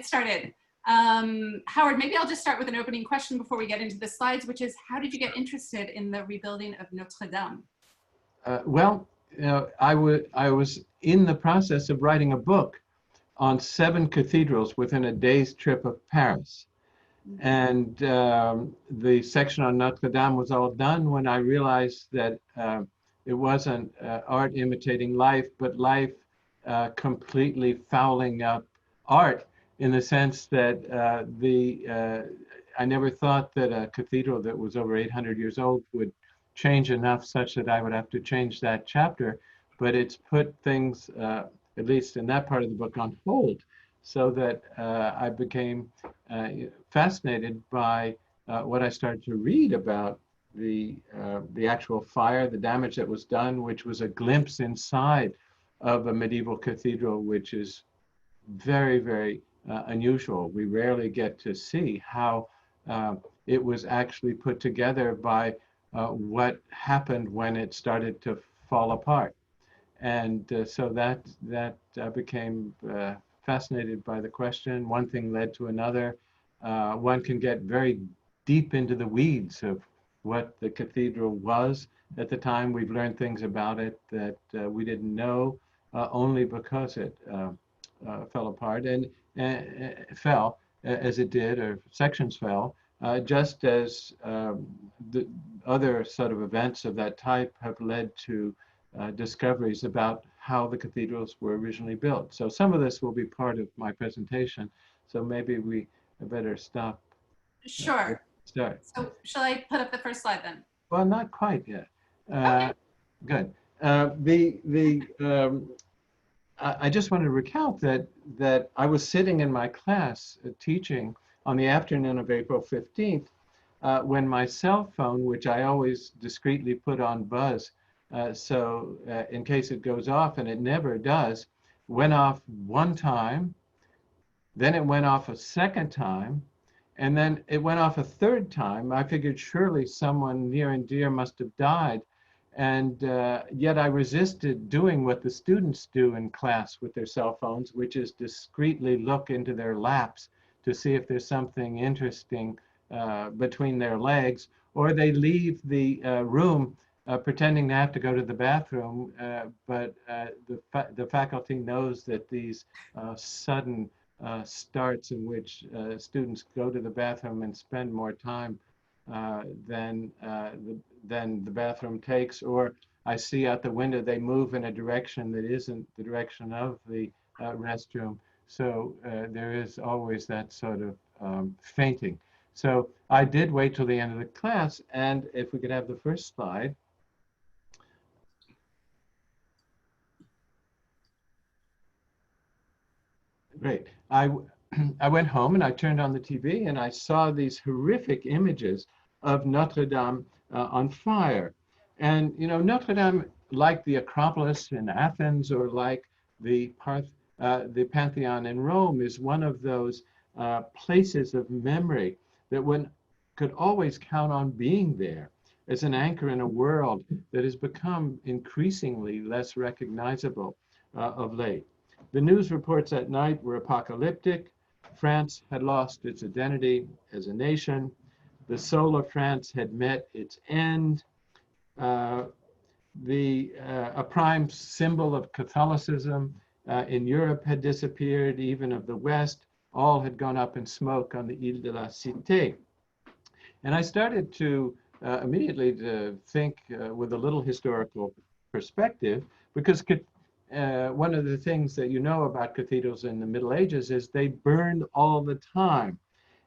Started. Howard, maybe I'll just start with an opening question before we get into the slides, which is, how did you get interested in the rebuilding of Notre Dame? Well, you know, I was in the process of writing a book on 7 cathedrals within a day's trip of Paris. And the section on Notre Dame was all done when I realized that it wasn't art imitating life, but life completely fouling up art, in the sense that I never thought that a cathedral that was over 800 years old would change enough such that I would have to change that chapter. But it's put things, at least in that part of the book, on hold, so that I became fascinated by what I started to read about the actual fire, the damage that was done, which was a glimpse inside of a medieval cathedral, which is very, very unusual. We rarely get to see how it was actually put together by what happened when it started to fall apart. And so that I became fascinated by the question. One thing led to another. One can get very deep into the weeds of what the cathedral was at the time. We've learned things about it that we didn't know, only because it fell apart and fell as it did, or sections fell, just as the other sort of events of that type have led to discoveries about how the cathedrals were originally built. So some of this will be part of my presentation. So maybe we better stop. Sure. Start. So shall I put up the first slide then? Well, not quite yet. Okay. Good. I just want to recount that I was sitting in my class teaching on the afternoon of April 15th when my cell phone, which I always discreetly put on buzz, so in case it goes off, and it never does, went off one time, then it went off a second time, and then it went off a third time. I figured surely someone near and dear must have died. And yet I resisted doing what the students do in class with their cell phones, which is discreetly look into their laps to see if there's something interesting between their legs, or they leave the room pretending to have to go to the bathroom, but the faculty knows that these sudden starts in which students go to the bathroom and spend more time than the bathroom takes, or I see out the window they move in a direction that isn't the direction of the restroom. So there is always that sort of fainting. So I did wait till the end of the class, and if we could have the first slide. Great. I went home and I turned on the TV and I saw these horrific images of Notre Dame on fire. And, you know, Notre Dame, like the Acropolis in Athens or like the Pantheon in Rome, is one of those places of memory that one could always count on being there as an anchor in a world that has become increasingly less recognizable of late. The news reports that night were apocalyptic. France had lost its identity as a nation. The soul of France had met its end. A prime symbol of Catholicism in Europe had disappeared, even of the West. All had gone up in smoke on the Ile de la Cité. And I started to immediately to think with a little historical perspective, because one of the things that you know about cathedrals in the Middle Ages is they burned all the time.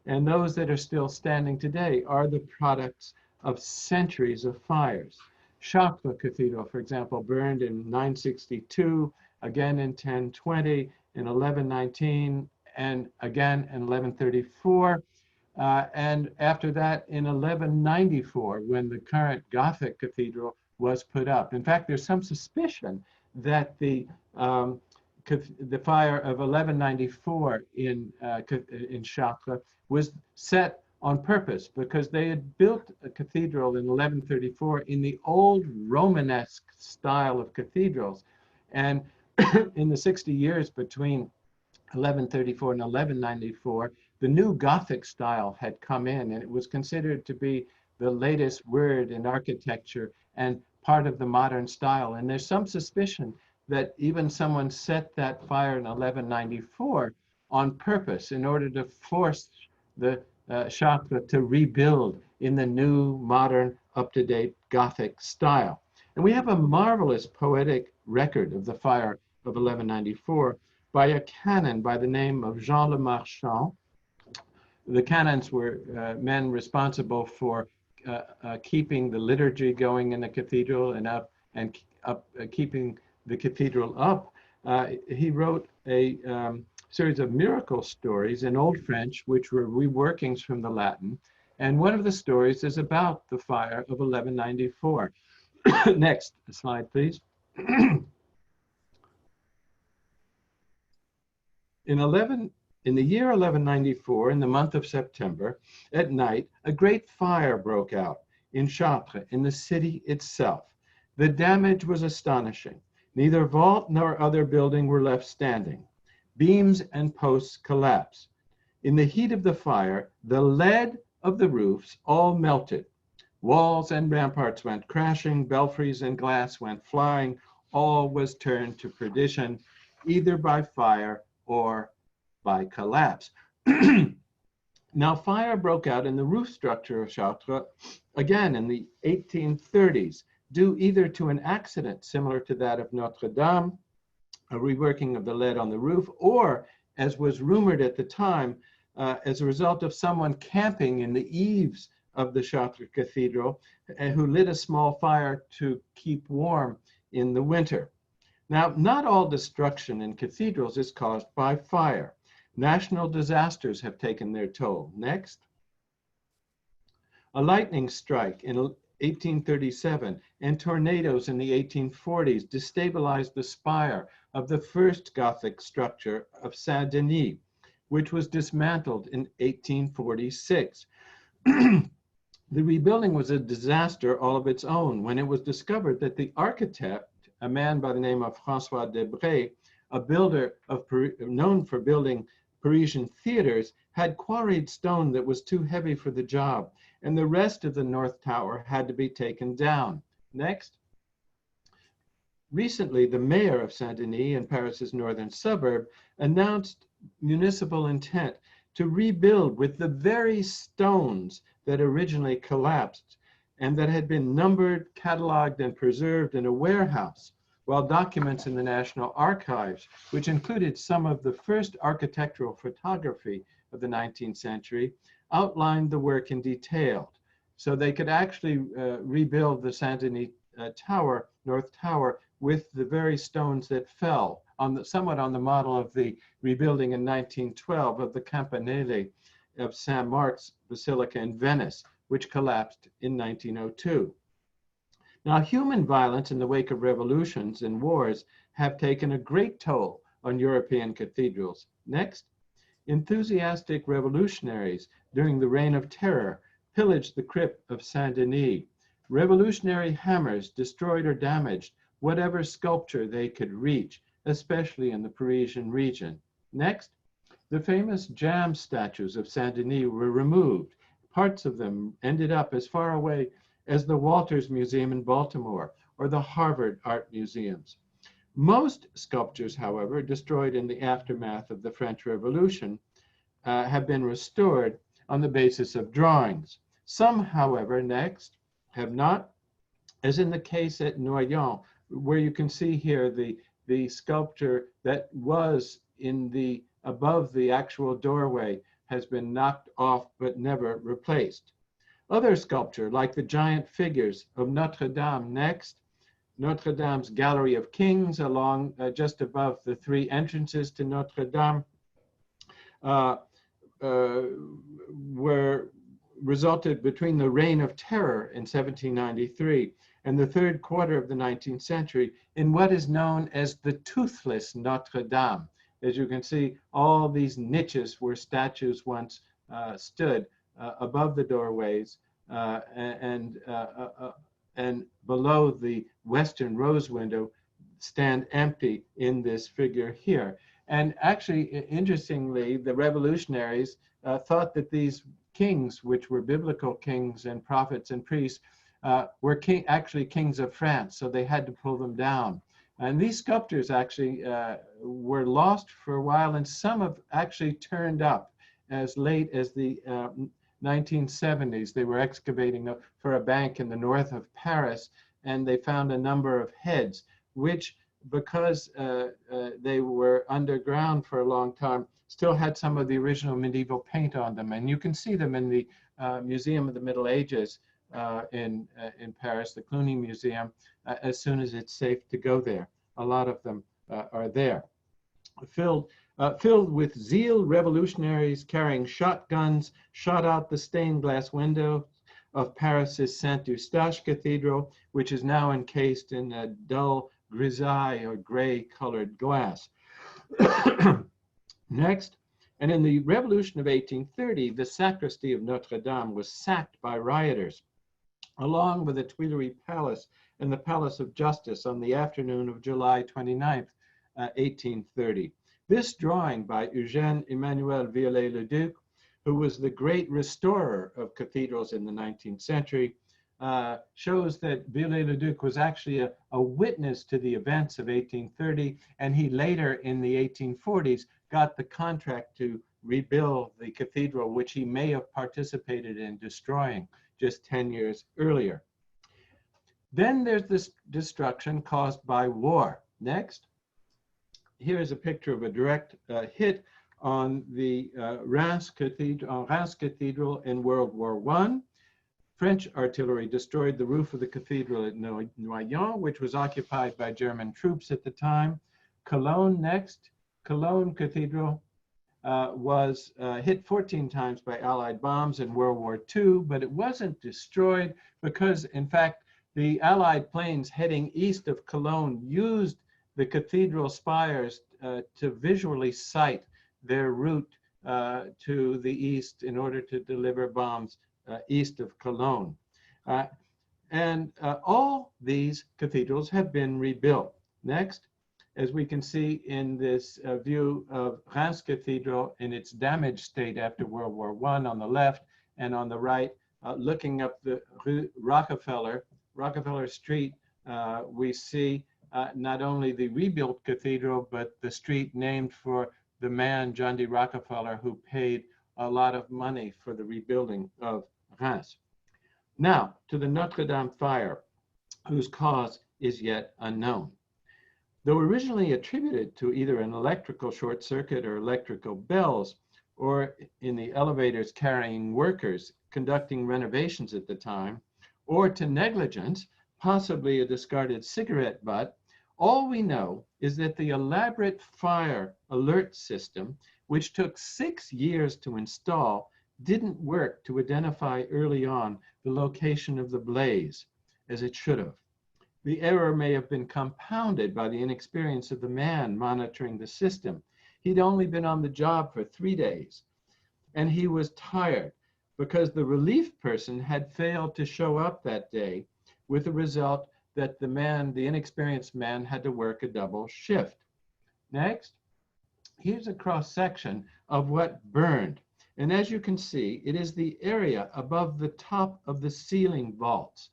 And those that are still standing today are the products of centuries of fires. Chartres Cathedral, for example, burned in 962, again in 1020, in 1119, and again in 1134. And after that, in 1194, when the current Gothic cathedral was put up. In fact, there's some suspicion that the fire of 1194 in Chartres was set on purpose, because they had built a cathedral in 1134 in the old Romanesque style of cathedrals. And in the 60 years between 1134 and 1194, the new Gothic style had come in, and it was considered to be the latest word in architecture and part of the modern style. And there's some suspicion that even someone set that fire in 1194 on purpose in order to force the Chartres to rebuild in the new, modern, up-to-date Gothic style. And we have a marvelous poetic record of the fire of 1194 by a canon by the name of Jean Le Marchand. The canons were men responsible for keeping the liturgy going in the cathedral and keeping the cathedral up. He wrote a series of miracle stories in Old French, which were reworkings from the Latin. And one of the stories is about the fire of 1194. Next slide, please. In the year 1194, in the month of September, at night, a great fire broke out in Chartres, in the city itself. The damage was astonishing. Neither vault nor other building were left standing. Beams and posts collapsed. In the heat of the fire, the lead of the roofs all melted. Walls and ramparts went crashing, belfries and glass went flying. All was turned to perdition, either by fire or by collapse. Now, fire broke out in the roof structure of Chartres again in the 1830s, due either to an accident similar to that of Notre Dame, a reworking of the lead on the roof, or, as was rumored at the time, as a result of someone camping in the eaves of the Chartres Cathedral who lit a small fire to keep warm in the winter. Now, not all destruction in cathedrals is caused by fire. National disasters have taken their toll. Next. A lightning strike in 1837 and tornadoes in the 1840s destabilized the spire of the first Gothic structure of Saint-Denis, which was dismantled in 1846. The rebuilding was a disaster all of its own when it was discovered that the architect, a man by the name of François Debray, a builder known for building Parisian theaters, had quarried stone that was too heavy for the job, and the rest of the North Tower had to be taken down. Next. Recently, the mayor of Saint-Denis, in Paris's northern suburb, announced municipal intent to rebuild with the very stones that originally collapsed and that had been numbered, cataloged, and preserved in a warehouse, while documents in the National Archives, which included some of the first architectural photography of the 19th century, outlined the work in detail. So they could actually rebuild the Saint-Denis Tower, North Tower, with the very stones that fell, somewhat on the model of the rebuilding in 1912 of the Campanile of St. Mark's Basilica in Venice, which collapsed in 1902. Now, human violence in the wake of revolutions and wars have taken a great toll on European cathedrals. Next. Enthusiastic revolutionaries during the Reign of Terror pillaged the crypt of Saint-Denis. Revolutionary hammers destroyed or damaged whatever sculpture they could reach, especially in the Parisian region. Next. The famous jam statues of Saint-Denis were removed. Parts of them ended up as far away as the Walters Museum in Baltimore or the Harvard Art Museums. Most sculptures, however, destroyed in the aftermath of the French Revolution have been restored on the basis of drawings. Some, however, next, have not, as in the case at Noyon, where you can see here the sculpture that was above the actual doorway has been knocked off but never replaced. Other sculpture, like the giant figures of Notre Dame, next, Notre Dame's Gallery of Kings along just above the three entrances to Notre Dame, were resulted between the Reign of Terror in 1793 and the third quarter of the 19th century in what is known as the toothless Notre Dame. As you can see, all these niches where statues once stood above the doorways and below the western rose window stand empty in this figure here. And actually, interestingly, the revolutionaries thought that these kings, which were biblical kings and prophets and priests, were actually kings of France, so they had to pull them down. And these sculptures actually were lost for a while, and some have actually turned up as late as the 1970s. They were excavating for a bank in the north of Paris, and they found a number of heads, which, because they were underground for a long time, still had some of the original medieval paint on them. And you can see them in the Museum of the Middle Ages in Paris, the Cluny Museum, as soon as it's safe to go there. A lot of them are there. Filled with zeal, revolutionaries carrying shotguns shot out the stained glass window of Paris's Saint-Eustache Cathedral, which is now encased in a dull grisaille or gray colored glass. Next, and in the Revolution of 1830, the sacristy of Notre Dame was sacked by rioters, along with the Tuileries Palace and the Palace of Justice on the afternoon of July 29th, 1830. This drawing by Eugène Emmanuel Viollet-le-Duc, who was the great restorer of cathedrals in the 19th century, shows that Viollet-le-Duc was actually a witness to the events of 1830, and he later in the 1840s got the contract to rebuild the cathedral, which he may have participated in destroying just 10 years earlier. Then there's this destruction caused by war. Next. Here's a picture of a direct hit on the Reims Cathedral in World War I. French artillery destroyed the roof of the cathedral at Noyon, which was occupied by German troops at the time. Cologne next. Cologne Cathedral was hit 14 times by Allied bombs in World War II, but it wasn't destroyed because, in fact, the Allied planes heading east of Cologne used the cathedral spires to visually sight their route to the east in order to deliver bombs east of Cologne. All these cathedrals have been rebuilt. Next, as we can see in this view of Reims Cathedral in its damaged state after World War I on the left, and on the right, looking up the Rue Rockefeller Street, we see not only the rebuilt cathedral, but the street named for the man, John D. Rockefeller, who paid a lot of money for the rebuilding of Reims. Now, to the Notre Dame fire, whose cause is yet unknown. Though originally attributed to either an electrical short circuit or electrical bells, or in the elevators carrying workers conducting renovations at the time, or to negligence, possibly a discarded cigarette butt, all we know is that the elaborate fire alert system, which took 6 years to install, didn't work to identify early on the location of the blaze, as it should have. The error may have been compounded by the inexperience of the man monitoring the system. He'd only been on the job for 3 days, and he was tired because the relief person had failed to show up that day, with the result that the inexperienced man, had to work a double shift. Next, here's a cross-section of what burned. And as you can see, it is the area above the top of the ceiling vaults.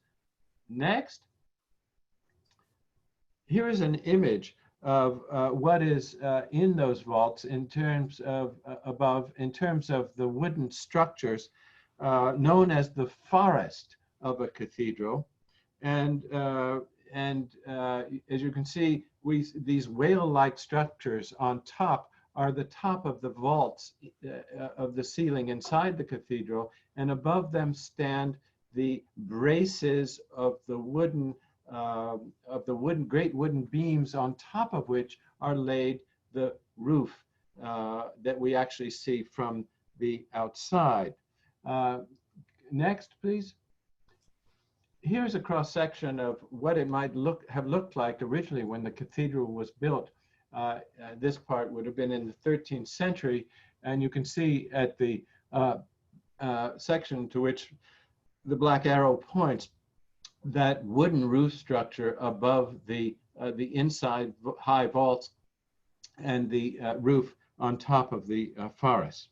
Next, here is an image of what is in those vaults in terms of the wooden structures known as the forest of a cathedral. And as you can see, these whale-like structures on top are the top of the vaults of the ceiling inside the cathedral, and above them stand the braces of the great wooden beams, on top of which are laid the roof that we actually see from the outside. Next, please. Here's a cross-section of what it might have looked like originally when the cathedral was built. This part would have been in the 13th century, and you can see at the section to which the black arrow points that wooden roof structure above the inside high vaults and the roof on top of the forest.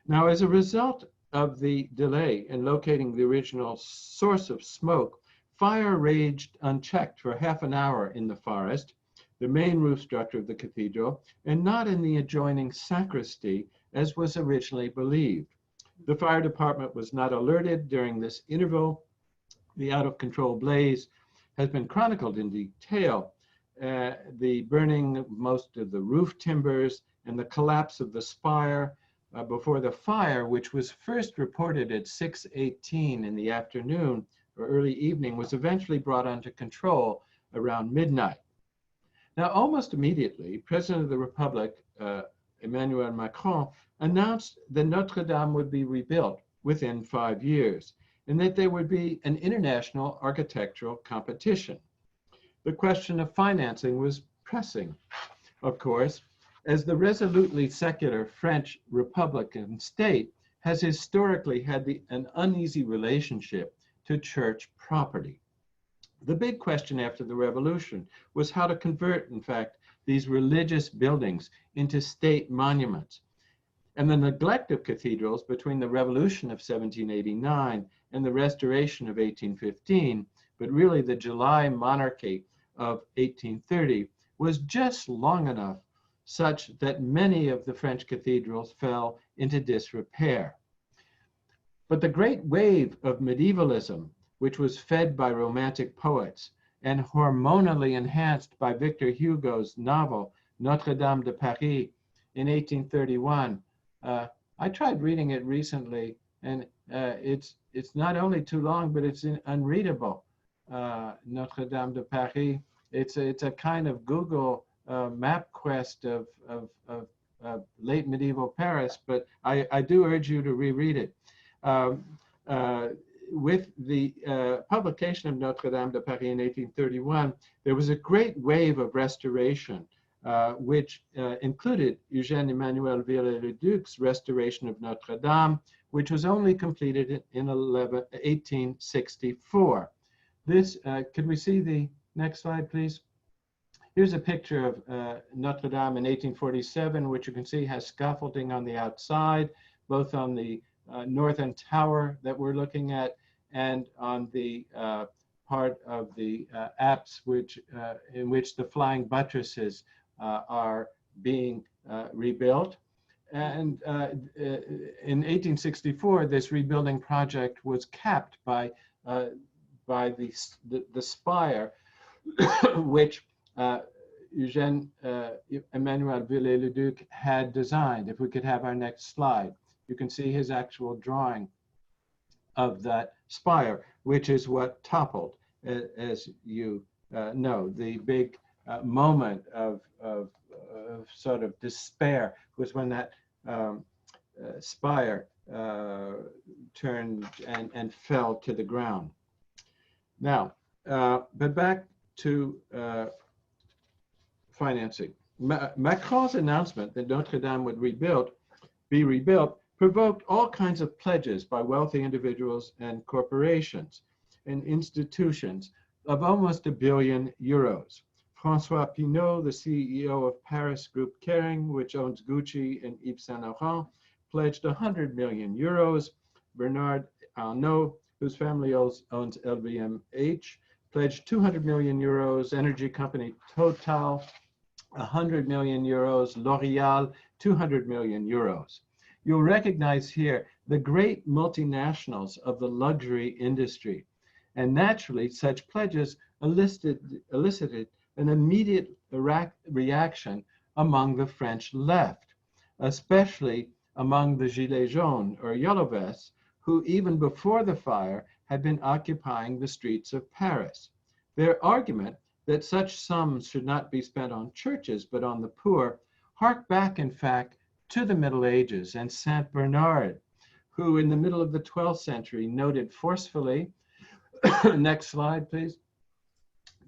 Now, as a result of the delay in locating the original source of smoke, fire raged unchecked for half an hour in the forest, the main roof structure of the cathedral, and not in the adjoining sacristy, as was originally believed. The fire department was not alerted during this interval. The out-of-control blaze has been chronicled in detail. The burning of most of the roof timbers and the collapse of the spire before the fire, which was first reported at 6:18 in the afternoon or early evening, was eventually brought under control around midnight. Now, almost immediately, President of the Republic, Emmanuel Macron, announced that Notre Dame would be rebuilt within 5 years, and that there would be an international architectural competition. The question of financing was pressing, of course, as the resolutely secular French Republican state has historically had an uneasy relationship to church property. The big question after the revolution was how to convert, in fact, these religious buildings into state monuments. And the neglect of cathedrals between the revolution of 1789 and the restoration of 1815, but really the July monarchy of 1830, was just long enough such that many of the French cathedrals fell into disrepair. But the great wave of medievalism, which was fed by Romantic poets and hormonally enhanced by Victor Hugo's novel Notre Dame de Paris in 1831. I tried reading it recently, and it's not only too long, but it's unreadable. Notre Dame de Paris. It's a kind of Google map quest of late medieval Paris, but I do urge you to reread it. With the publication of Notre Dame de Paris in 1831, there was a great wave of restoration, which included Eugène Emmanuel Viollet-le-Duc's restoration of Notre Dame, which was only completed in 1864. This, can we see the next slide, please? Here's a picture of Notre Dame in 1847, which you can see has scaffolding on the outside, both on the northern tower that we're looking at and on the part of the apse in which the flying buttresses are being rebuilt. And in 1864, this rebuilding project was capped by the spire, which Eugène Emmanuel Viollet-le-Duc had designed. If we could have our next slide, you can see his actual drawing of that spire, which is what toppled, as you know. The big moment of sort of despair was when that spire turned and fell to the ground. Now, but back to financing. Macron's announcement that Notre Dame would be rebuilt provoked all kinds of pledges by wealthy individuals and corporations and institutions of almost €1 billion. François Pinault, the CEO of Paris Group Kering, which owns Gucci and Yves Saint Laurent, pledged €100 million. Bernard Arnault, whose family owns LVMH, pledged €200 million. Energy company Total, €100 million. L'Oréal, €200 million. You'll recognize here the great multinationals of the luxury industry. And naturally, such pledges elicited an immediate reaction among the French left, especially among the Gilets jaunes, or yellow vests, who even before the fire had been occupying the streets of Paris. Their argument that such sums should not be spent on churches but on the poor hark back, in fact, to the Middle Ages and Saint Bernard, who in the middle of the 12th century noted forcefully, next slide, please.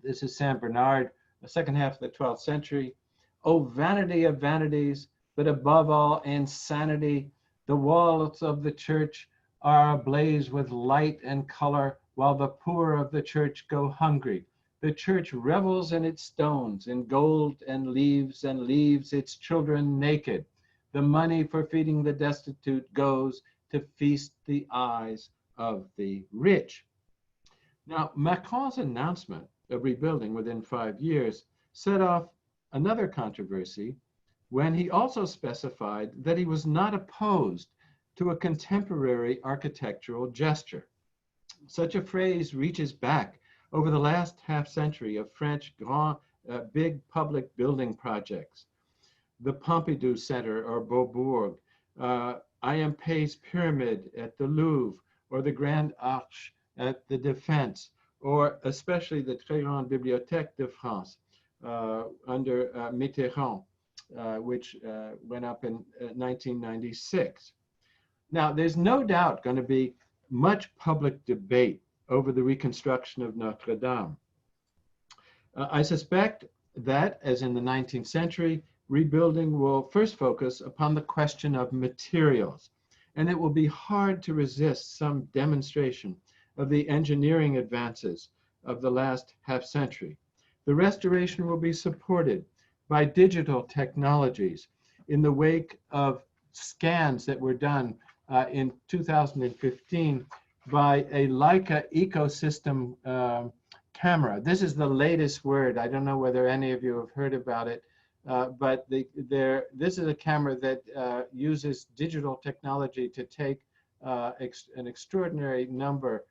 This is Saint Bernard, the second half of the 12th century. "O vanity of vanities, but above all insanity, the walls of the church are ablaze with light and color, while the poor of the church go hungry. The church revels in its stones, in gold and leaves its children naked. The money for feeding the destitute goes to feast the eyes of the rich. Now, Macron's announcement of rebuilding within 5 years set off another controversy when he also specified that he was not opposed to a contemporary architectural gesture. Such a phrase reaches back over the last half century of French big public building projects. The Pompidou Center or Beaubourg, Impa's Pyramid at the Louvre, or the Grand Arche at the Défense, or especially the Très Grande Bibliothèque de France under Mitterrand, which went up in 1996. Now, there's no doubt going to be much public debate over the reconstruction of Notre Dame. I suspect that, as in the 19th century, rebuilding will first focus upon the question of materials, and it will be hard to resist some demonstration of the engineering advances of the last half century. The restoration will be supported by digital technologies in the wake of scans that were done in 2015 by a Leica ecosystem camera. This is the latest word. I don't know whether any of you have heard about it, but this is a camera that uses digital technology to take an extraordinary number,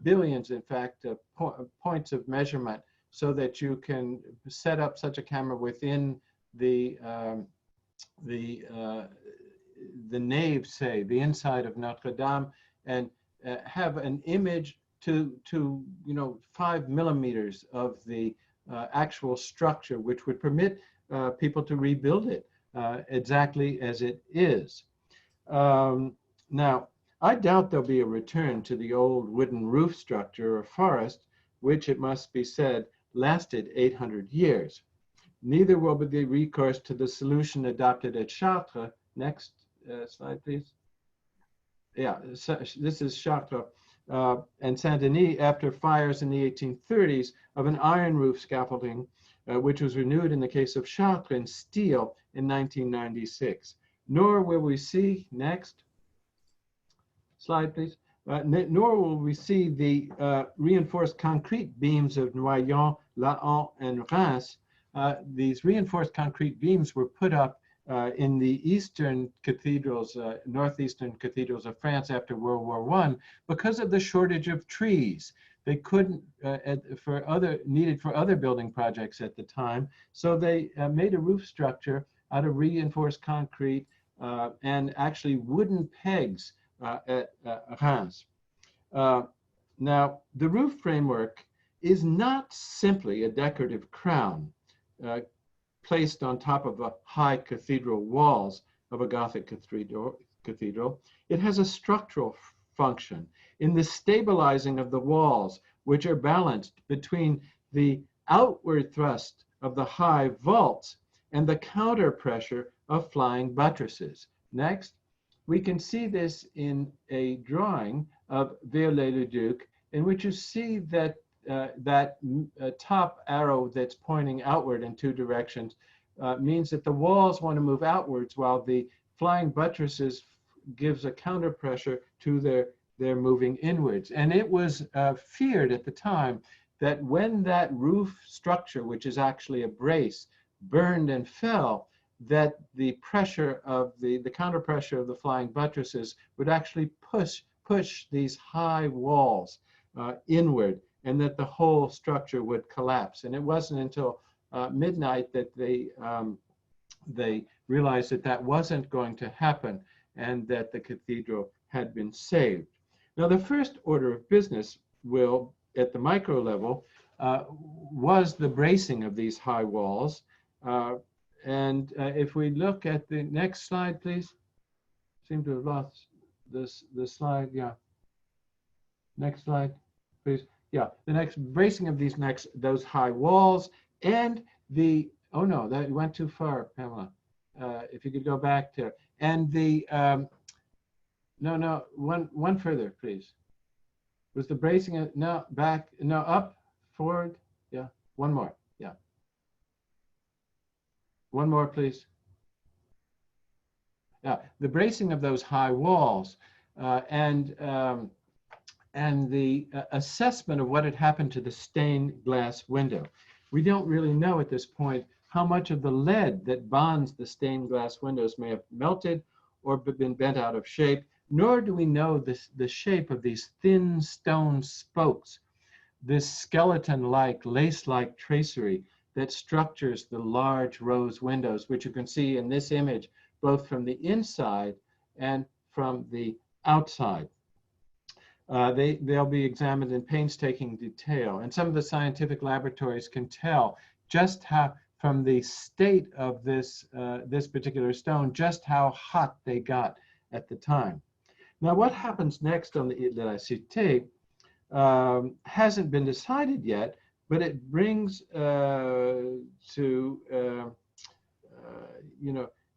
billions, in fact, points of measurement, so that you can set up such a camera within the nave, say, the inside of Notre Dame, and have an image to 5 millimeters of the actual structure, which would permit people to rebuild it exactly as it is. Now, I doubt there'll be a return to the old wooden roof structure or forest, which, it must be said, lasted 800 years. Neither will be the recourse to the solution adopted at Chartres. Next slide, please. Yeah, so this is Chartres and Santini after fires in the 1830s of an iron roof scaffolding, which was renewed in the case of Chartres in steel in 1996. Nor will we see, next slide, please. Nor will we see the reinforced concrete beams of Noyon, Laon, and Reims. These reinforced concrete beams were put up in the eastern cathedrals, northeastern cathedrals of France after World War I, because of the shortage of trees. They couldn't, needed for other building projects at the time. So they made a roof structure out of reinforced concrete and actually wooden pegs at Reims. Now, the roof framework is not simply a decorative crown placed on top of the high cathedral walls of a Gothic cathedral. It has a structural function in the stabilizing of the walls, which are balanced between the outward thrust of the high vaults and the counter pressure of flying buttresses. Next, we can see this in a drawing of Viollet-le-Duc, in which you see that top arrow that's pointing outward in two directions means that the walls want to move outwards, while the flying buttresses gives a counter pressure to their moving inwards. And it was feared at the time that when that roof structure, which is actually a brace, burned and fell, that the pressure of the counter pressure of the flying buttresses would actually push these high walls inward, and that the whole structure would collapse. And it wasn't until midnight that they realized that that wasn't going to happen, and that the cathedral had been saved. Now, the first order of business will, at the micro level, was the bracing of these high walls. And if we look at the next slide, please. Seem to have lost this slide. Yeah. Next slide, please. Yeah, the next bracing of those high walls, and the, oh no, that went too far, Pamela. If you could go back to, and the, one further, please. Was the bracing, no, back, no, up, forward, Yeah, one more. Yeah. One more, please. Yeah, the bracing of those high walls and the assessment of what had happened to the stained glass window. We don't really know at this point how much of the lead that bonds the stained glass windows may have melted or been bent out of shape, nor do we know the shape of these thin stone spokes, this skeleton-like, lace-like tracery that structures the large rose windows, which you can see in this image, both from the inside and from the outside. They'll be examined in painstaking detail. And some of the scientific laboratories can tell just how, from the state of this particular stone, just how hot they got at the time. Now, what happens next on the Ile de la Cité hasn't been decided yet, but it brings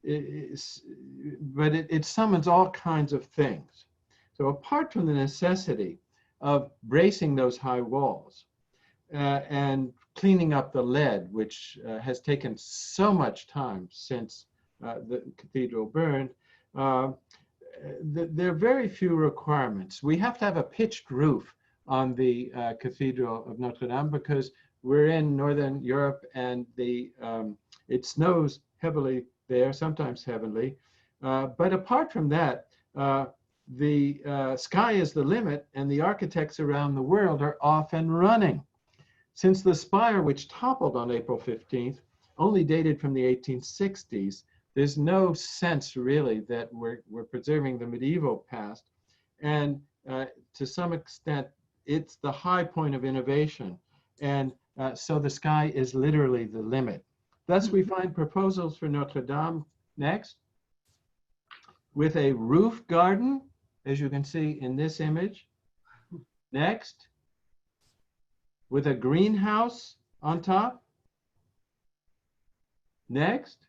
it summons all kinds of things. So apart from the necessity of bracing those high walls and cleaning up the lead, which has taken so much time since the cathedral burned, there are very few requirements. We have to have a pitched roof on the Cathedral of Notre Dame because we're in Northern Europe and it snows heavily there, sometimes heavily. But apart from that, the sky is the limit, and the architects around the world are off and running. Since the spire, which toppled on April 15th, only dated from the 1860s, there's no sense really that we're preserving the medieval past. And to some extent, it's the high point of innovation. And so the sky is literally the limit. Thus, we find proposals for Notre Dame next, with a roof garden, as you can see in this image. Next, with a greenhouse on top. Next,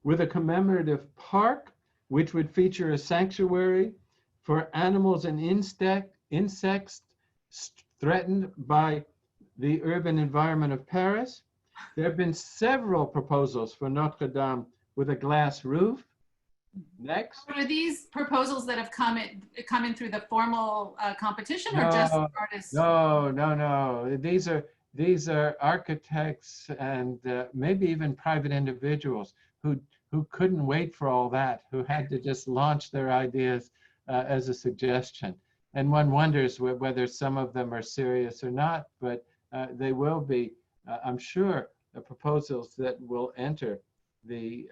with a commemorative park, which would feature a sanctuary for animals and insects threatened by the urban environment of Paris. There have been several proposals for Notre Dame with a glass roof. Next. Are these proposals that have come in through the formal competition, or just artists? No. These are architects and maybe even private individuals who couldn't wait for all that, who had to just launch their ideas as a suggestion. And one wonders whether some of them are serious or not, but they will be, I'm sure, proposals that will enter the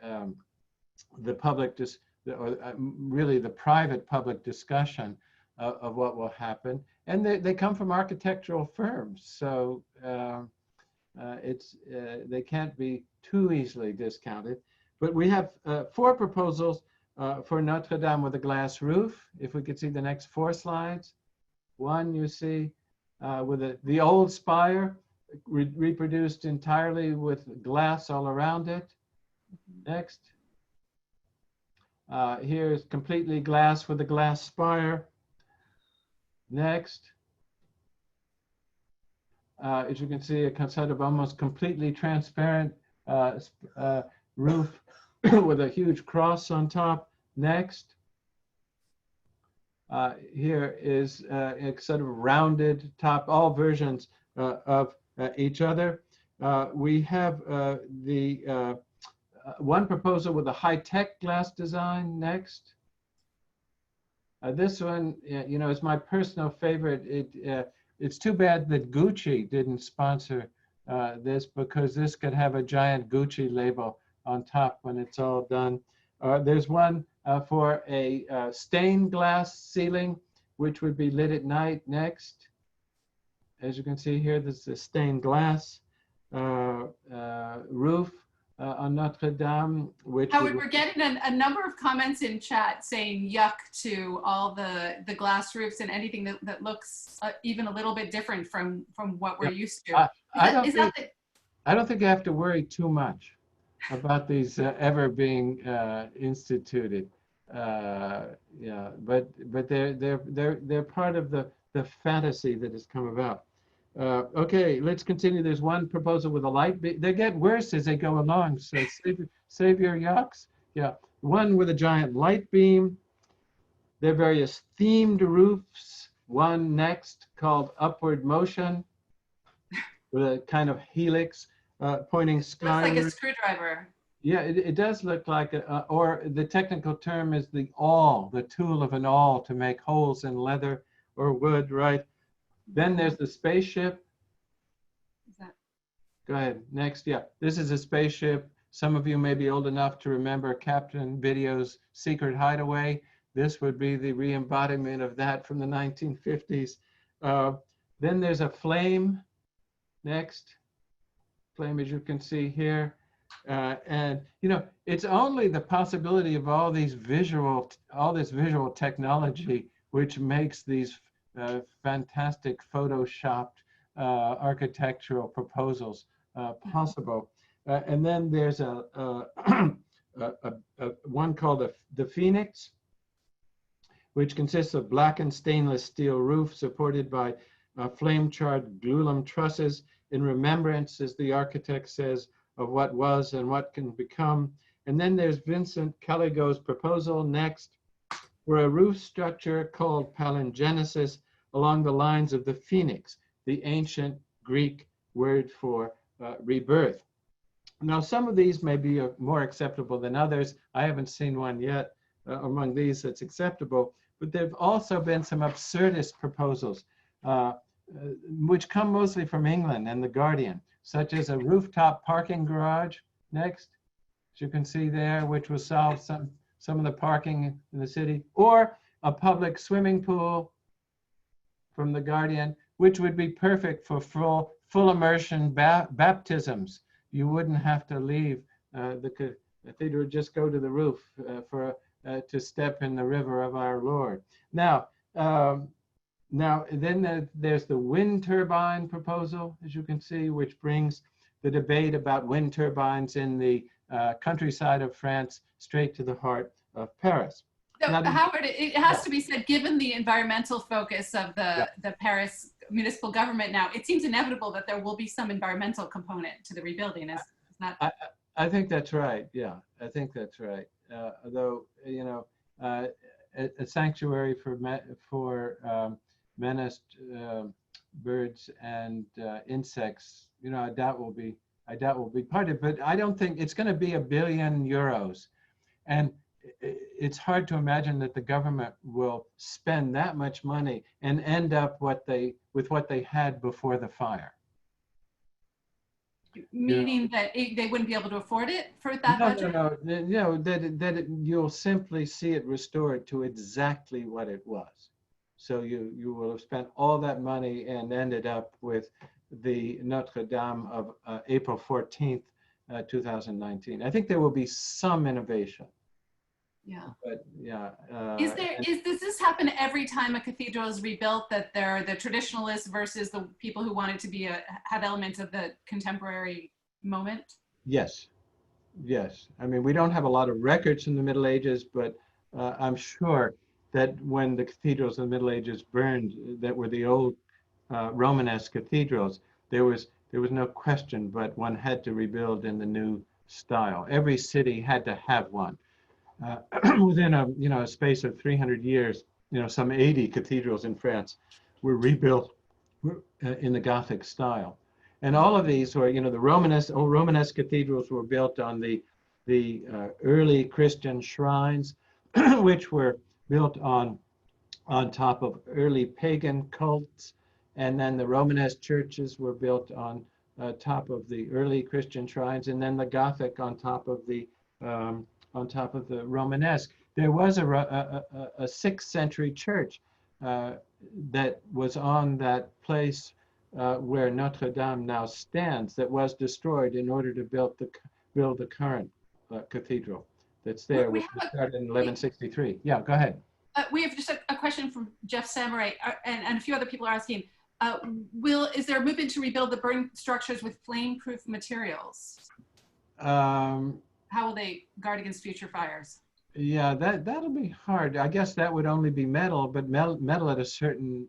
public, really the private public discussion of what will happen. And they come from architectural firms, so they can't be too easily discounted. But we have 4 proposals for Notre Dame with a glass roof. If we could see the next 4 slides. One, you see, with the old spire reproduced entirely with glass all around it. Next. Here is completely glass with a glass spire. Next. As you can see, a kind of almost completely transparent roof with a huge cross on top. Next. Here is a sort of rounded top, all versions of each other. We have one proposal with a high-tech glass design. Next. This one, is my personal favorite. It's too bad that Gucci didn't sponsor this, because this could have a giant Gucci label on top when it's all done. There's one for a stained glass ceiling, which would be lit at night. Next. As you can see here, this is a stained glass roof on Notre Dame. Howard, we're getting a number of comments in chat saying yuck to all the glass roofs and anything that looks even a little bit different from what we're used to. I don't think I have to worry too much about these ever being instituted. But they're part of the fantasy that has come about. Okay, let's continue. There's one proposal with a light beam. They get worse as they go along. So save your yucks. Yeah, one with a giant light beam. There are various themed roofs. One next called Upward Motion with a kind of helix pointing skyward. Looks like a screwdriver. Yeah, it does look like or the technical term is the awl, the tool of an awl to make holes in leather or wood, right? Then there's the spaceship. Is that... Go ahead, next, yeah. This is a spaceship. Some of you may be old enough to remember Captain Video's Secret Hideaway. This would be the re-embodiment of that from the 1950s. Then there's a flame, next. Flame, as you can see here. And you know, it's only the possibility of all this visual technology which makes these fantastic photoshopped architectural proposals possible. And then there's one called the Phoenix, which consists of blackened stainless steel roof supported by flame-charred glulam trusses in remembrance, as the architect says, of what was and what can become. And then there's Vincent Caligo's proposal next for a roof structure called palingenesis along the lines of the phoenix, the ancient Greek word for rebirth. Now, some of these may be more acceptable than others. I haven't seen one yet among these that's acceptable, but there have also been some absurdist proposals, which come mostly from England and The Guardian, such as a rooftop parking garage, next, as you can see there, which will solve some of the parking in the city, or a public swimming pool from The Guardian, which would be perfect for full immersion baptisms. You wouldn't have to leave the cathedral, just go to the roof to step in the river of our Lord. Now, then there's the wind turbine proposal, as you can see, which brings the debate about wind turbines in the countryside of France straight to the heart of Paris. So, now, Howard, it has to be said, given the environmental focus of the Paris municipal government now, it seems inevitable that there will be some environmental component to the rebuilding. Is not... I think that's right. Yeah, I think that's right. Although, you know, a sanctuary for menaced birds and insects, you know, I doubt will be part of it. But I don't think it's going to be €1 billion, and it's hard to imagine that the government will spend that much money and end up with what they had before the fire. Meaning that they wouldn't be able to afford it for that budget? No, you'll simply see it restored to exactly what it was. So you will have spent all that money and ended up with the Notre Dame of April 14th, 2019. I think there will be some innovation. Yeah. But yeah. Does this happen every time a cathedral is rebuilt, that they're the traditionalists versus the people who want it to be have elements of the contemporary moment? Yes. Yes. I mean, we don't have a lot of records from the Middle Ages, but I'm sure that when the cathedrals in the Middle Ages burned, that were the old Romanesque cathedrals, there was no question, but one had to rebuild in the new style. Every city had to have one. Within a space of 300 years, some 80 cathedrals in France were rebuilt in the Gothic style, and all of these were, the Romanesque cathedrals were built on the early Christian shrines, which were built on top of early pagan cults, and then the Romanesque churches were built on top of the early Christian shrines, and then the Gothic on top of the Romanesque. There was a 6th century church that was on that place where Notre Dame now stands, that was destroyed in order to build the current cathedral that's there, which started in 1163. Yeah, go ahead. We have just a question from Jeff Samurai, and a few other people are asking, is there a movement to rebuild the burned structures with flame-proof materials? How will they guard against future fires? Yeah, that'll be hard. I guess that would only be metal, but metal at a certain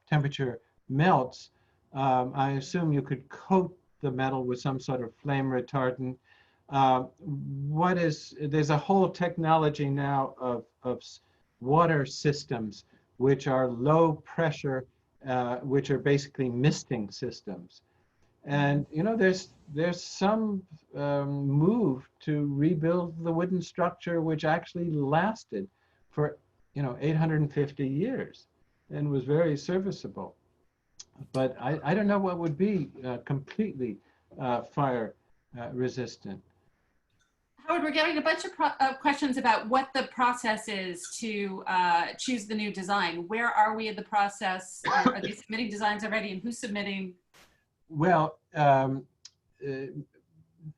temperature melts. I assume you could coat the metal with some sort of flame retardant. There's a whole technology now of water systems, which are low pressure, which are basically misting systems. And, you know, there's some move to rebuild the wooden structure, which actually lasted for, 850 years and was very serviceable. But I don't know what would be completely fire resistant. Howard, we're getting a bunch of questions about what the process is to choose the new design. Where are we in the process? Are they submitting designs already, and who's submitting? Well, a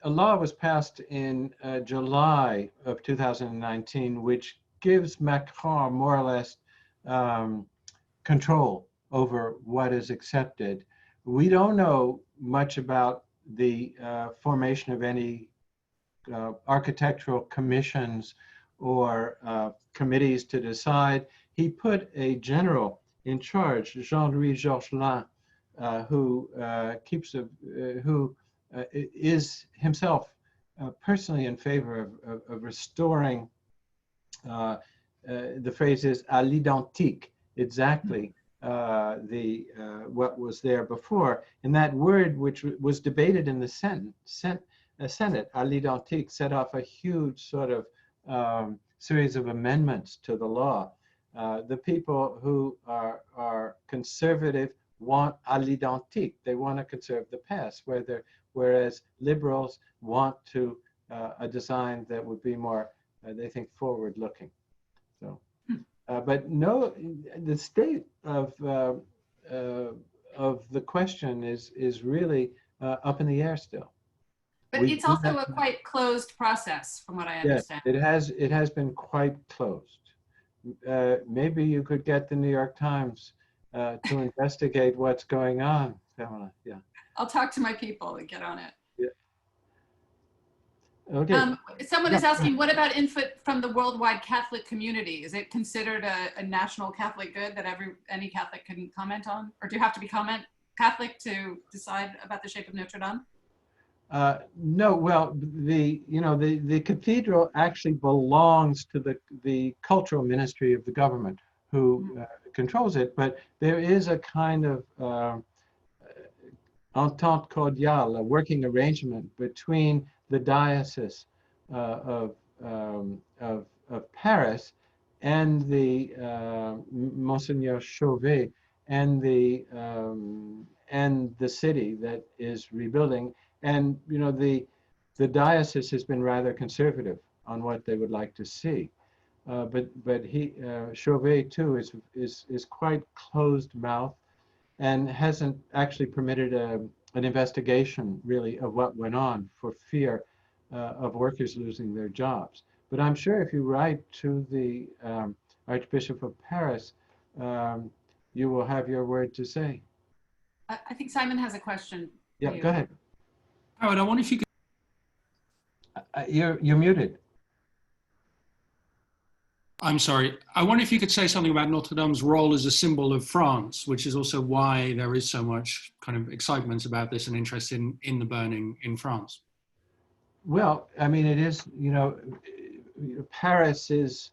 law was passed in July of 2019, which gives Macron more or less control over what is accepted. We don't know much about the formation of any architectural commissions or committees to decide. He put a general in charge, Jean-Louis Georgelin, who is himself personally in favor of restoring, the phrase is à l'identique, exactly what was there before. And that word, which was debated in the Senate, à l'identique, set off a huge sort of series of amendments to the law. The people who are conservative want à l'identique. They want to conserve the past, whereas liberals want a design that would be more, they think, forward-looking. So, but no, the state of the question is really up in the air still. But it's also a quite closed process, from what I understand. Yes, it has been quite closed. Maybe you could get the New York Times to investigate what's going on, Pamela. Yeah. I'll talk to my people and get on it. Yeah. Okay. Someone is asking, what about input from the worldwide Catholic community? Is it considered a national Catholic good that any Catholic can comment on? Or do you have to be Catholic to decide about the shape of Notre Dame? No, well, the cathedral actually belongs to the cultural ministry of the government, who controls it, but there is a kind of entente cordiale, a working arrangement between the diocese of Paris and the Monseigneur Chauvet and the city that is rebuilding. And the diocese has been rather conservative on what they would like to see, but Chauvet too is quite closed-mouthed and hasn't actually permitted an investigation really of what went on for fear of workers losing their jobs. But I'm sure if you write to the Archbishop of Paris, you will have your word to say. I think Simon has a question. Yeah, go ahead. Howard, I wonder if you could. You're muted. I'm sorry. I wonder if you could say something about Notre Dame's role as a symbol of France, which is also why there is so much kind of excitement about this and interest in the burning in France. Well, I mean, it is, Paris is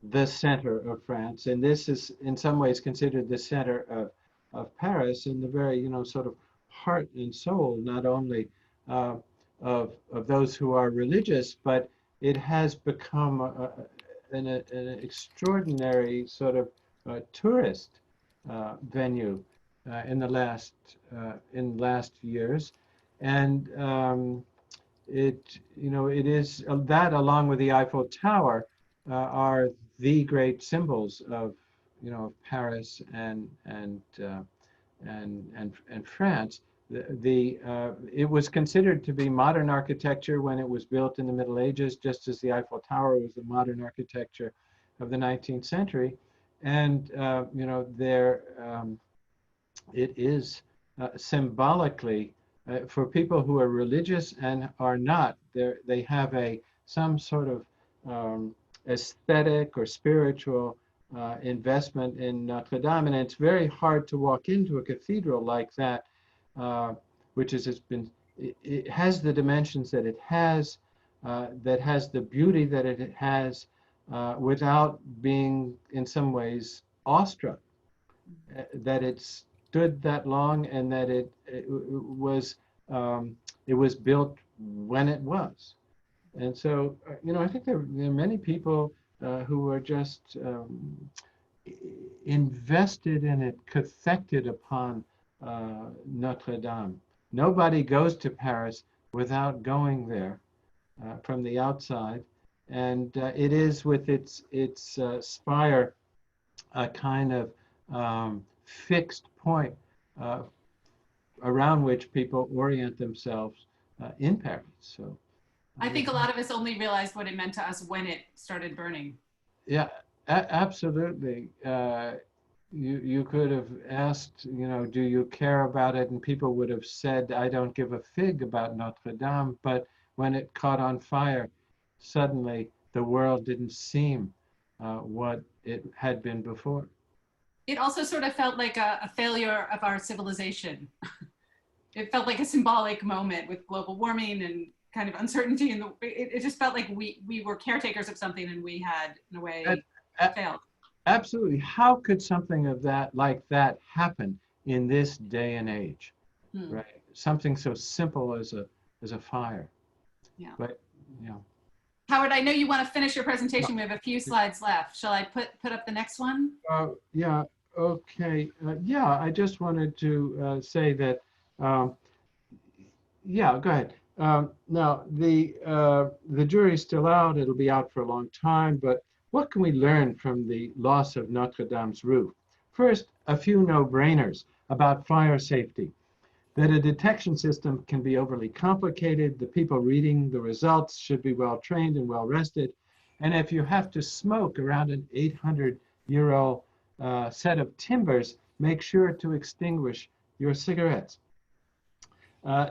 the center of France, and this is in some ways considered the center of Paris and the very, sort of heart and soul, not only of those who are religious, but it has become an extraordinary sort of tourist venue in last years, and it is that, along with the Eiffel Tower, are the great symbols of Paris and France. It was considered to be modern architecture when it was built in the Middle Ages, just as the Eiffel Tower was the modern architecture of the 19th century. And it is symbolically for people who are religious and are not. They have some sort of aesthetic or spiritual investment in Notre Dame, and it's very hard to walk into a cathedral like that which is it has the dimensions that it has, that has the beauty that it has, without being in some ways awestruck, that it stood that long and that it was built when it was. And so, I think there are many people who are just invested in it, cathected upon Notre Dame. Nobody goes to Paris without going there from the outside. And it is with its spire a kind of fixed point around which people orient themselves in Paris. So I think a lot of us only realized what it meant to us when it started burning. Yeah, absolutely. You could have asked, do you care about it? And people would have said, I don't give a fig about Notre Dame. But when it caught on fire, suddenly the world didn't seem what it had been before. It also sort of felt like a failure of our civilization. It felt like a symbolic moment with global warming and kind of uncertainty, and it just felt like we were caretakers of something and we had, in a way, failed. Absolutely. How could something of like that happen in this day and age? Right? Something so simple as a fire. Yeah. But Howard, I know you want to finish your presentation. We have a few slides left. Shall I put up the next one? Yeah. Okay. Yeah. I just wanted to say that. Yeah. Go ahead. Now the jury's still out. It'll be out for a long time. But what can we learn from the loss of Notre Dame's roof? First, a few no-brainers about fire safety. That a detection system can be overly complicated. The people reading the results should be well trained and well rested. And if you have to smoke around an 800-year-old set of timbers, make sure to extinguish your cigarettes.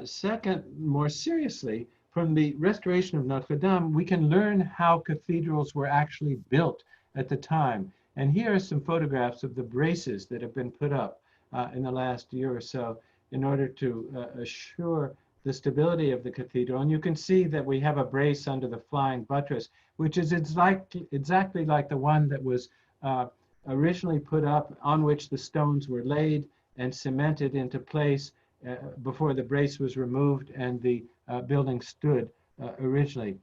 Second, more seriously, from the restoration of Notre Dame, we can learn how cathedrals were actually built at the time. And here are some photographs of the braces that have been put up in the last year or so in order to assure the stability of the cathedral. And you can see that we have a brace under the flying buttress, which is exactly like the one that was originally put up, on which the stones were laid and cemented into place before the brace was removed and the building stood originally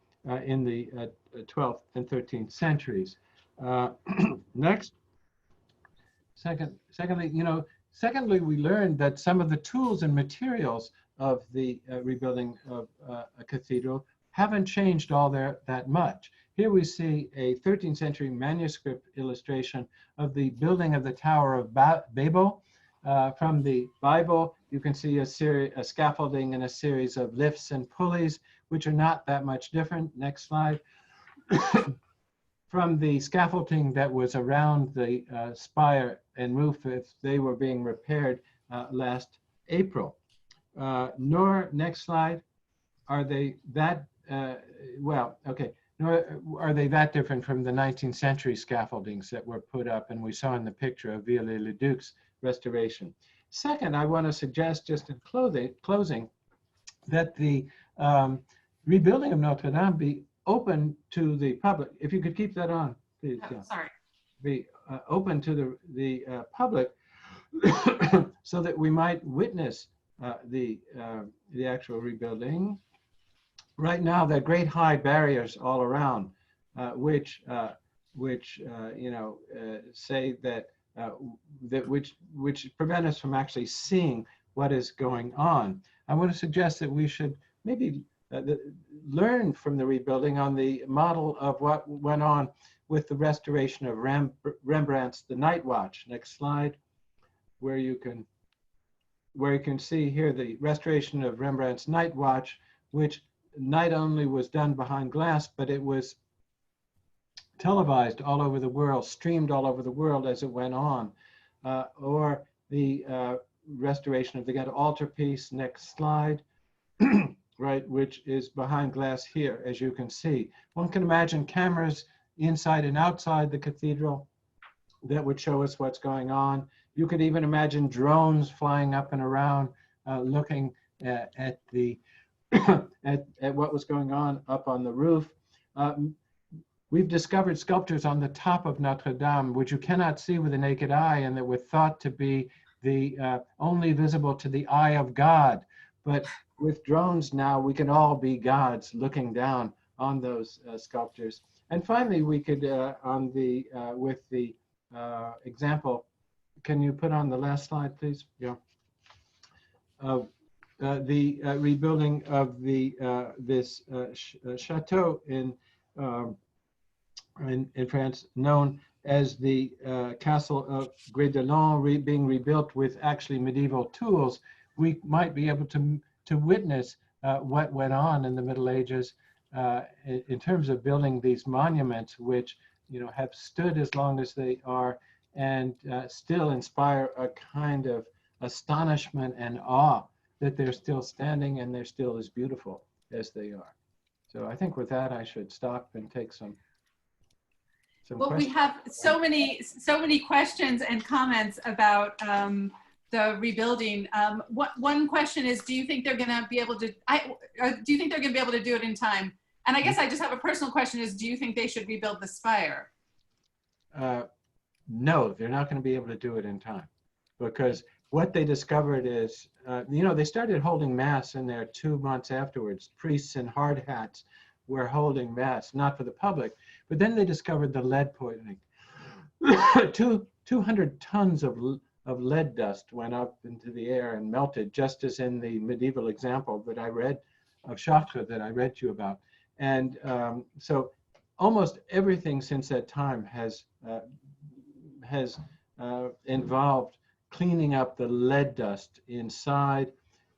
in the 12th and 13th centuries. Next. Secondly, we learned that some of the tools and materials of the rebuilding of a cathedral haven't changed all that much. Here we see a 13th century manuscript illustration of the building of the Tower of Babel. From the Bible, you can see a scaffolding and a series of lifts and pulleys, which are not that much different. Next slide. From the scaffolding that was around the spire and roof, if they were being repaired last April. Next slide, are they that, nor are they that different from the 19th century scaffoldings that were put up and we saw in the picture of Viollet-le-Duc's restoration. Second, I want to suggest just in closing that the rebuilding of Notre Dame be open to the public. If you could keep that on, please. Oh, yeah. Sorry. Be open to the public so that we might witness the actual rebuilding. Right now, there are great high barriers all around, which say that which prevent us from actually seeing what is going on. I want to suggest that we should maybe learn from the rebuilding on the model of what went on with the restoration of Rembrandt's The Night Watch. Next slide, where you can see here the restoration of Rembrandt's Night Watch, which not only was done behind glass, but it was televised all over the world, streamed all over the world as it went on. Or the restoration of the Ghetto altarpiece. Next slide. Right, which is behind glass here, as you can see. One can imagine cameras inside and outside the cathedral that would show us what's going on. You could even imagine drones flying up and around looking at the at what was going on up on the roof. We've discovered sculptures on the top of Notre Dame, which you cannot see with the naked eye, and that were thought to be the only visible to the eye of God. But with drones now, we can all be gods looking down on those sculptures. And finally, we could, on the with the example, can you put on the last slide, please? Yeah. Of the rebuilding of the this chateau in France, known as the Castle of Grès-de-Lens, being rebuilt with actually medieval tools. We might be able to witness what went on in the Middle Ages in terms of building these monuments, which have stood as long as they are, and still inspire a kind of astonishment and awe that they're still standing and they're still as beautiful as they are. So I think with that, I should stop and take some well, questions. We have so many questions and comments about the rebuilding. One question is, do you think they're going to be able to? Do you think they're going to be able to do it in time? And I guess I just have a personal question: is do you think they should rebuild the spire? No, they're not going to be able to do it in time, because what they discovered is, they started holding mass in there 2 months afterwards. Priests in hard hats were holding mass, not for the public, but then they discovered the lead poisoning. 200 tons of lead dust went up into the air and melted, just as in the medieval example that I read of Chartres that I read to you about. And so almost everything since that time has involved cleaning up the lead dust inside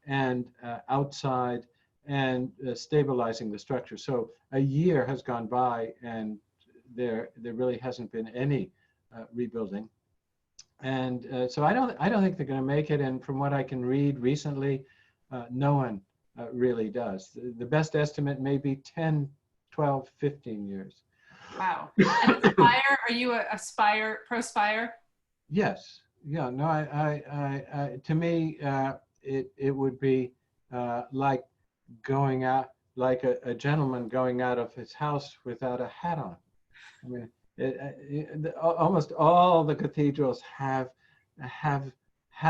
and outside, and stabilizing the structure. So a year has gone by, and there really hasn't been any rebuilding. And so I don't think they're going to make it. And from what I can read recently, no one really does. The best estimate may be 10, 12, 15 years. Wow. And Spire, are you a Spire, pro Spire? Yes. Yeah. No. To me, it would be like going out, like a gentleman going out of his house without a hat on. I mean, almost all the cathedrals have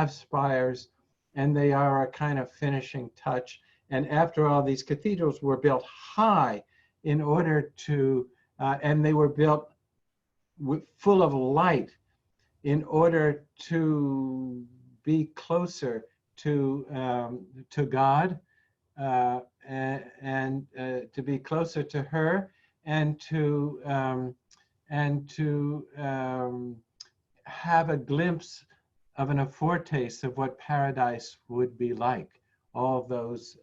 spires, and they are a kind of finishing touch. And after all, these cathedrals were built high in order to, and they were built full of light in order to be closer to God, and to be closer to her, and to have a glimpse of a foretaste of what paradise would be like. All those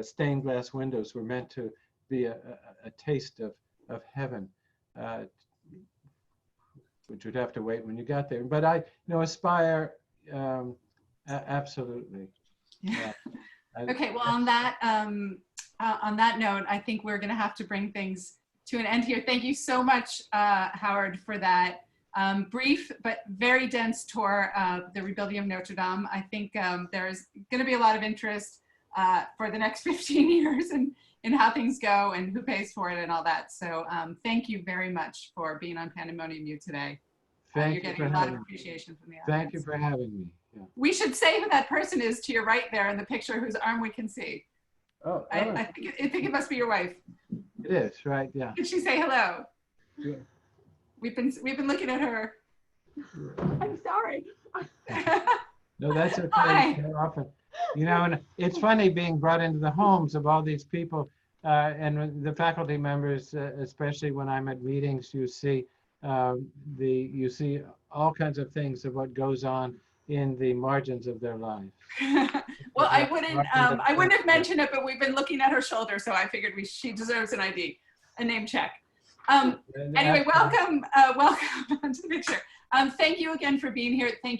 stained glass windows were meant to be a taste of heaven, which would have to wait when you got there. But I aspire, absolutely. Yeah. Okay, well, on that note, I think we're going to have to bring things to an end here. Thank you so much, Howard, for that brief but very dense tour of the rebuilding of Notre Dame. I think there's going to be a lot of interest for the next 15 years in how things go and who pays for it and all that. So thank you very much for being on Pandemonium U today. You're getting a lot of appreciation from the audience. Thank you for having me. Yeah. We should say who that person is to your right there in the picture, whose arm we can see. Oh, I think it must be your wife. It is, right? Yeah. Did she say hello? Yeah. We've been looking at her. I'm sorry. No, that's okay. Hi. So often, and it's funny being brought into the homes of all these people, and the faculty members, especially when I'm at meetings, you see all kinds of things of what goes on in the margins of their lives. Well, I wouldn't have mentioned it, but we've been looking at her shoulder, so I figured she deserves an ID, a name check. Anyway, welcome to the picture. Thank you again for being here. Thank you.